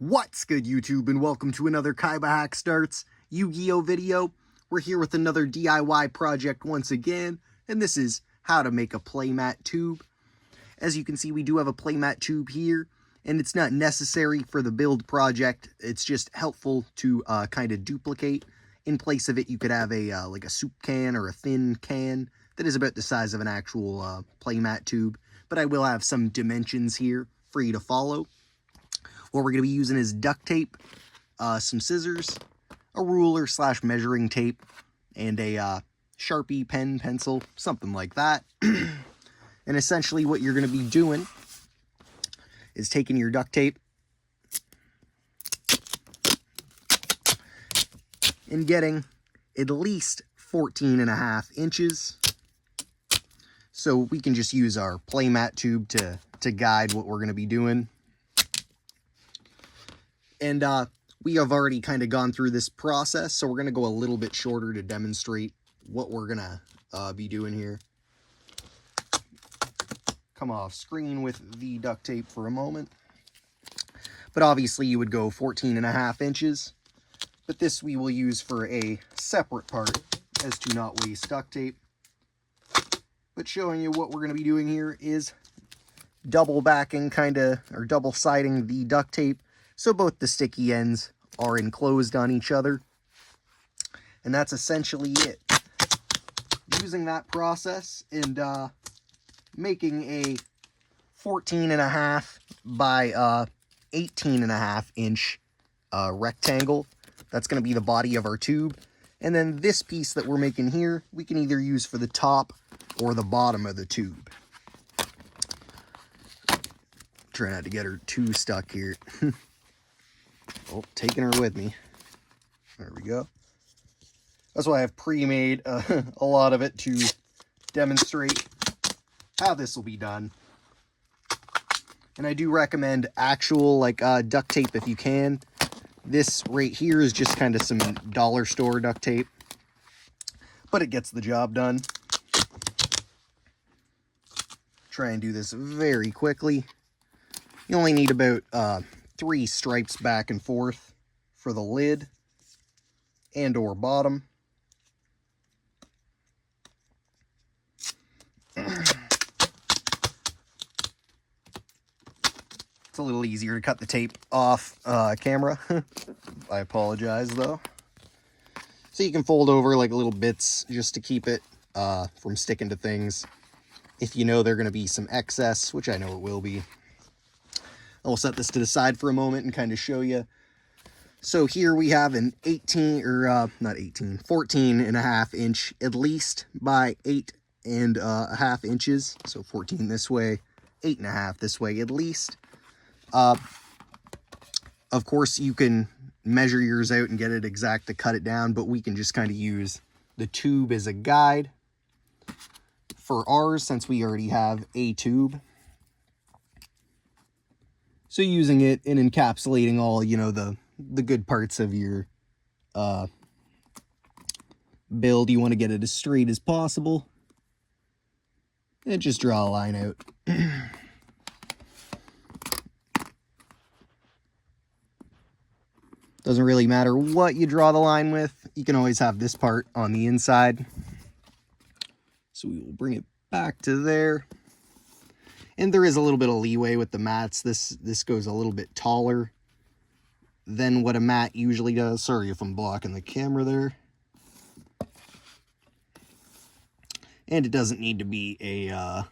What's good, YouTube, and welcome to another KaibaHacksDartz Yu-Gi-Oh video. We're here with another DIY project once again, and this is how to make a playmat tube. As you can see, we do have a playmat tube here, and it's not necessary for the build project. It's just helpful to kind of duplicate. In place of it, you could have a like a soup can or a thin can that is about the size of an actual playmat tube, but I will have some dimensions here for you to follow. What we're going to be using is duct tape, some scissors, a ruler / measuring tape, and a Sharpie, pen, pencil, something like that. And essentially what you're going to be doing is taking your duct tape and getting at least 14.5 inches. So we can just use our playmat tube to guide what we're going to be doing. And we have already kind of gone through this process, so we're going to go a little bit shorter to demonstrate what we're going to be doing here. Come off screen with the duct tape for a moment. But obviously you would go 14.5 inches. But this we will use for a separate part, as to not waste duct tape. But showing you what we're going to be doing here is double backing or double siding the duct tape, so both the sticky ends are enclosed on each other. And that's essentially it. Using that process and making a 14.5 by 18.5 inch rectangle. That's going to be the body of our tube. And then this piece that we're making here, we can either use for the top or the bottom of the tube. Try not to get her too stuck here. Oh, taking her with me. There we go. That's why I've pre-made a lot of it to demonstrate how this will be done. And I do recommend actual duct tape if you can. This right here is just kind of some dollar store duct tape, but it gets the job done. Try and do this very quickly. You only need about 3 stripes back and forth for the lid and or bottom. It's a little easier to cut the tape off camera. I apologize though. So you can fold over like little bits just to keep it from sticking to things. If you know they're going to be some excess, which I know it will be. I'll set this to the side for a moment and kind of show you. So here we have an 14.5 inch at least by 8.5 inches. So 14 this way, 8.5 this way at least. Of course, you can measure yours out and get it exact to cut it down, but we can just kind of use the tube as a guide for ours since we already have a tube. So using it and encapsulating all, the good parts of your build, you want to get it as straight as possible. And just draw a line out. Doesn't really matter what you draw the line with. You can always have this part on the inside. So we will bring it back to there. And there is a little bit of leeway with the mats. This goes a little bit taller than what a mat usually does. Sorry if I'm blocking the camera there. And it doesn't need to be a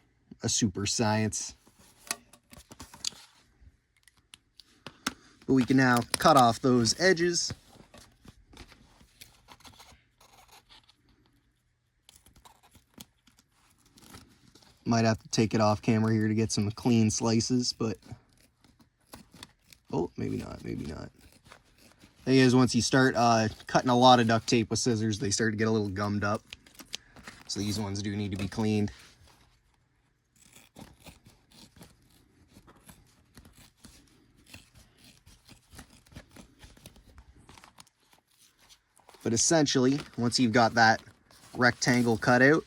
super science. But we can now cut off those edges. Might have to take it off camera here to get some clean slices, but oh, maybe not. Thing is, once you start cutting a lot of duct tape with scissors, they start to get a little gummed up. So these ones do need to be cleaned. But essentially, once you've got that rectangle cut out,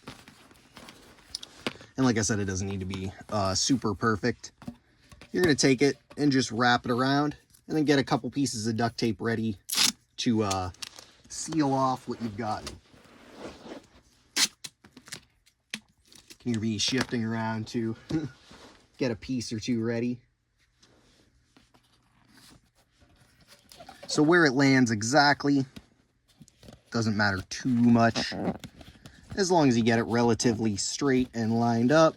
and like I said, it doesn't need to be super perfect. You're going to take it and just wrap it around And then get a couple pieces of duct tape ready to seal off what you've got. Can hear me shifting around to get a piece or two ready. So where it lands exactly doesn't matter too much, as long as you get it relatively straight and lined up.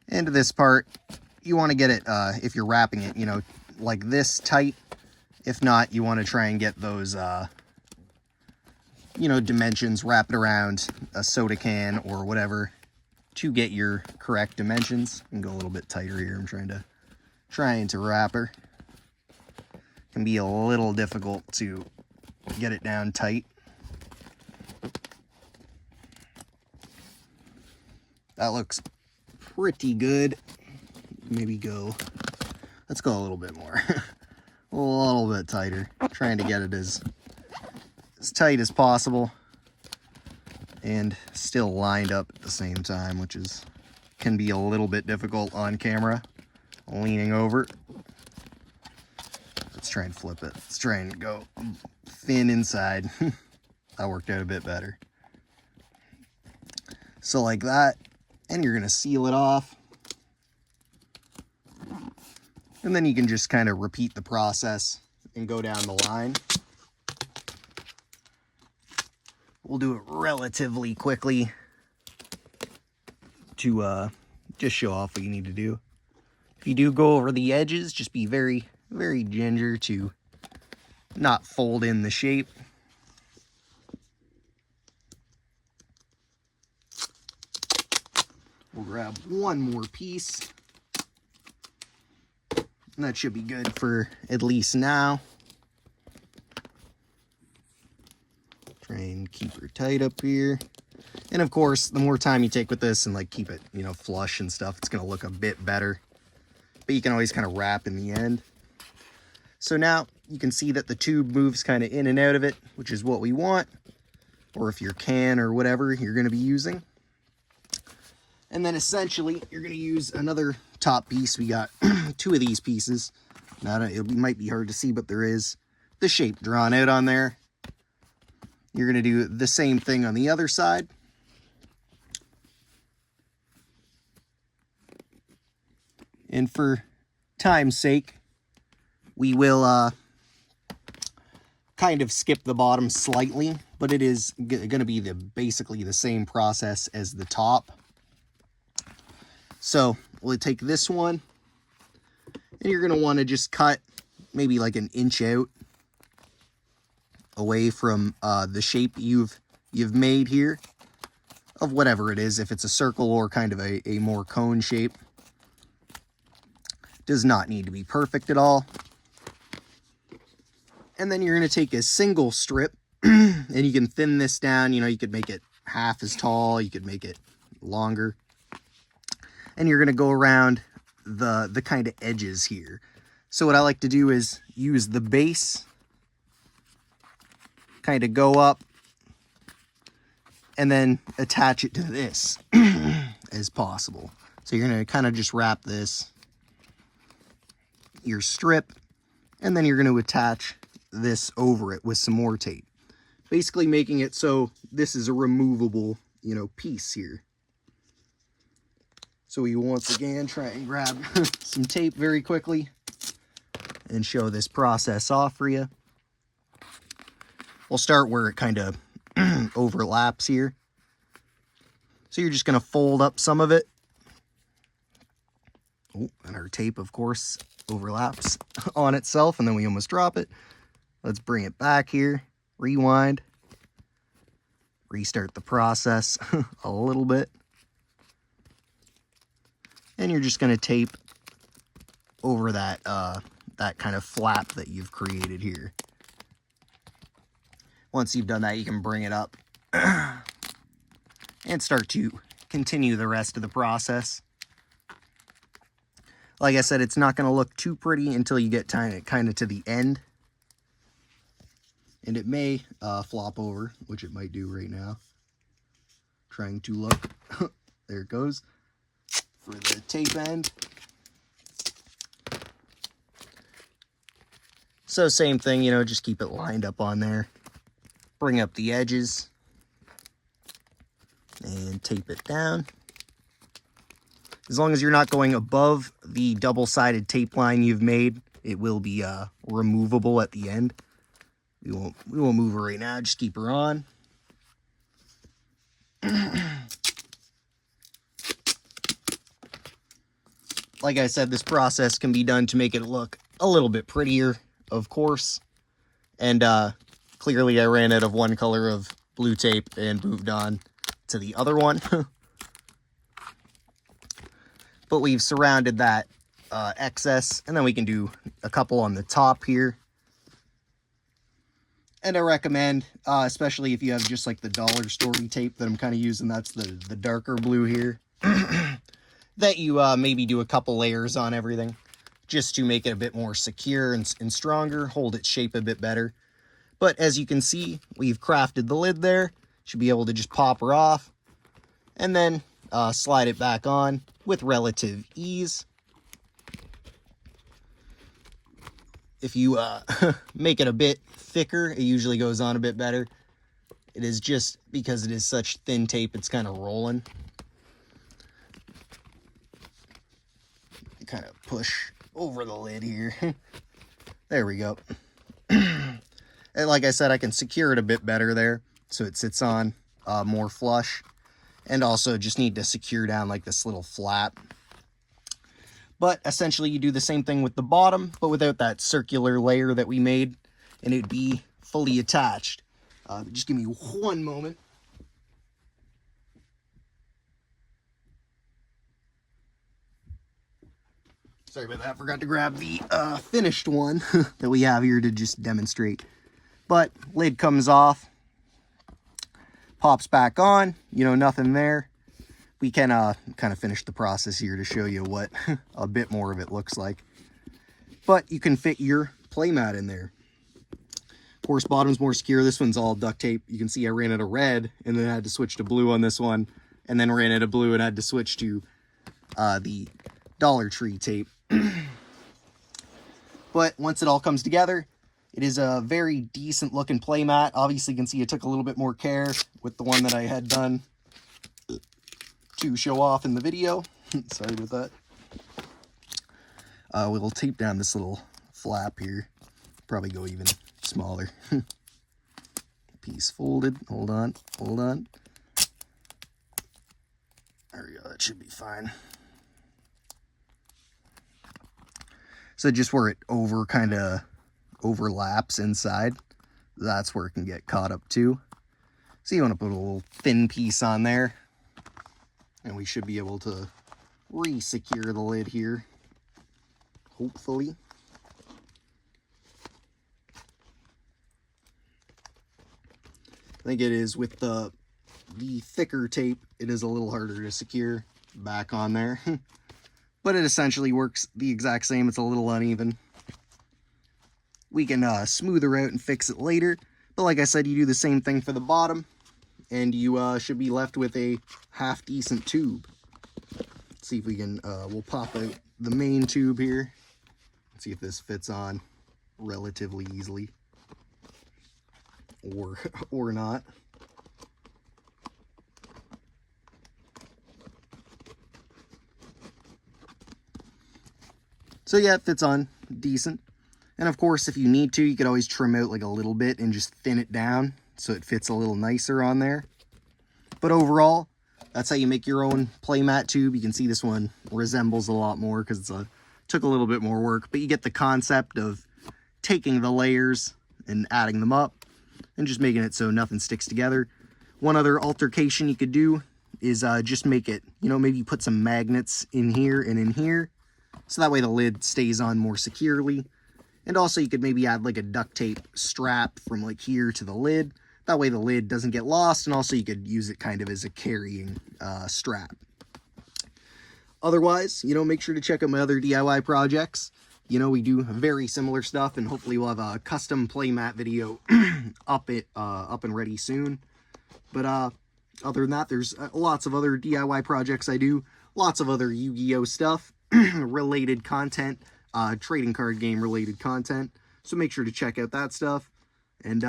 And this part, you want to get it, if you're wrapping it, you know, like this tight. If not, you want to try and get those, you know, dimensions, wrap it around a soda can or whatever to get your correct dimensions. And go a little bit tighter here. I'm trying to wrap her. Can be a little difficult to get it down tight. That looks pretty good. Maybe let's go a little bit more. A little bit tighter. Trying to get it as tight as possible and still lined up at the same time, which can be a little bit difficult on camera. Leaning over. Let's try and flip it. Let's try and go thin inside. That worked out a bit better. So like that, and you're gonna seal it off. And then you can just kind of repeat the process and go down the line. We'll do it relatively quickly to just show off what you need to do. If you do go over the edges, just be very, very ginger to not fold in the shape. We'll grab one more piece. And that should be good for at least now. Try and keep her tight up here. And of course, the more time you take with this and like keep it, you know, flush and stuff, it's gonna look a bit better. But you can always kind of wrap in the end. So now you can see that the tube moves kind of in and out of it, which is what we want. Or if your can or whatever you're gonna be using. And then essentially, you're gonna use another top piece. We got two of these pieces. Now, it might be hard to see, but there is the shape drawn out on there. You're gonna do the same thing on the other side. And for time's sake, we will kind of skip the bottom slightly, but it is gonna be basically the same process as the top. So we'll take this one, and you're going to want to just cut maybe like an inch out away from the shape you've made here of whatever it is, if it's a circle or kind of a more cone shape. Does not need to be perfect at all. And then you're going to take a single strip, and you can thin this down. You know, you could make it half as tall, you could make it longer. And you're going to go around the kind of edges here. So what I like to do is use the base, kind of go up, and then attach it to this as possible. So you're going to kind of just wrap this, your strip, and then you're going to attach this over it with some more tape. Basically making it so this is a removable, you know, piece here. So we once again try and grab some tape very quickly and show this process off for you. We'll start where it kind of overlaps here. So you're just going to fold up some of it. Oh, and our tape, of course, overlaps on itself, and then we almost drop it. Let's bring it back here, rewind, restart the process a little bit. And you're just going to tape over that that kind of flap that you've created here. Once you've done that, you can bring it up and start to continue the rest of the process. Like I said, it's not going to look too pretty until you get kind of to the end. And it may flop over, which it might do right now. Trying to look. There it goes. For the tape end. So same thing, you know, just keep it lined up on there. Bring up the edges. And tape it down. As long as you're not going above the double-sided tape line you've made, it will be removable at the end. We won't move her right now, just keep her on. Like I said, this process can be done to make it look a little bit prettier, of course. And clearly I ran out of one color of blue tape and moved on to the other one. But we've surrounded that excess, and then we can do a couple on the top here. And I recommend, especially if you have just like the dollar store tape that I'm kind of using, that's the darker blue here, that you maybe do a couple layers on everything, just to make it a bit more secure and stronger, hold its shape a bit better. But as you can see, we've crafted the lid there. Should be able to just pop her off, and then slide it back on with relative ease. If you make it a bit thicker, it usually goes on a bit better. It is just because it is such thin tape, it's kind of rolling. Kind of push over the lid here. There we go. And like I said, I can secure it a bit better there, so it sits on more flush. And also just need to secure down like this little flap. But essentially you do the same thing with the bottom, but without that circular layer that we made, and it'd be fully attached. Just give me one moment. Sorry about that, forgot to grab the finished one that we have here to just demonstrate. But lid comes off, pops back on, you know, nothing there. We can kind of finish the process here to show you what a bit more of it looks like. But you can fit your playmat in there. Of course, bottom's more secure. This one's all duct tape. You can see I ran out of red and then I had to switch to blue on this one, and then ran out of blue and had to switch to the Dollar Tree tape. But once it all comes together, it is a very decent looking playmat. Obviously you can see it took a little bit more care with the one that I had done to show off in the video. Sorry about that. We'll tape down this little flap here. Probably go even smaller. Piece folded. Hold on. Hold on. There we go. That should be fine. So just where it kind of overlaps inside, that's where it can get caught up to. So you want to put a little thin piece on there, and we should be able to re-secure the lid here, hopefully. I think it is with the thicker tape, it is a little harder to secure back on there. But it essentially works the exact same. It's a little uneven. We can smooth her out and fix it later. But like I said, you do the same thing for the bottom, and you should be left with a half-decent tube. Let's see if we can, we'll pop out the main tube here. Let's see if this fits on relatively easily. Or not. So yeah, it fits on decent. And of course, if you need to, you could always trim out like a little bit and just thin it down so it fits a little nicer on there. But overall, that's how you make your own playmat tube. You can see this one resembles a lot more because it took a little bit more work. But you get the concept of taking the layers and adding them up and just making it so nothing sticks together. One other altercation you could do is just make it, you know, maybe put some magnets in here and in here. So that way the lid stays on more securely. And also you could maybe add like a duct tape strap from like here to the lid. That way the lid doesn't get lost, and also you could use it kind of as a carrying strap. Otherwise, you know, make sure to check out my other DIY projects. You know, we do very similar stuff, and hopefully we'll have a custom playmat video up and ready soon. But other than that, there's lots of other DIY projects I do. Lots of other Yu-Gi-Oh stuff, related content, trading card game related content. So make sure to check out that stuff. And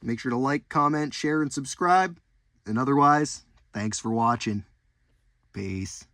make sure to like, comment, share, and subscribe. And otherwise, thanks for watching. Peace.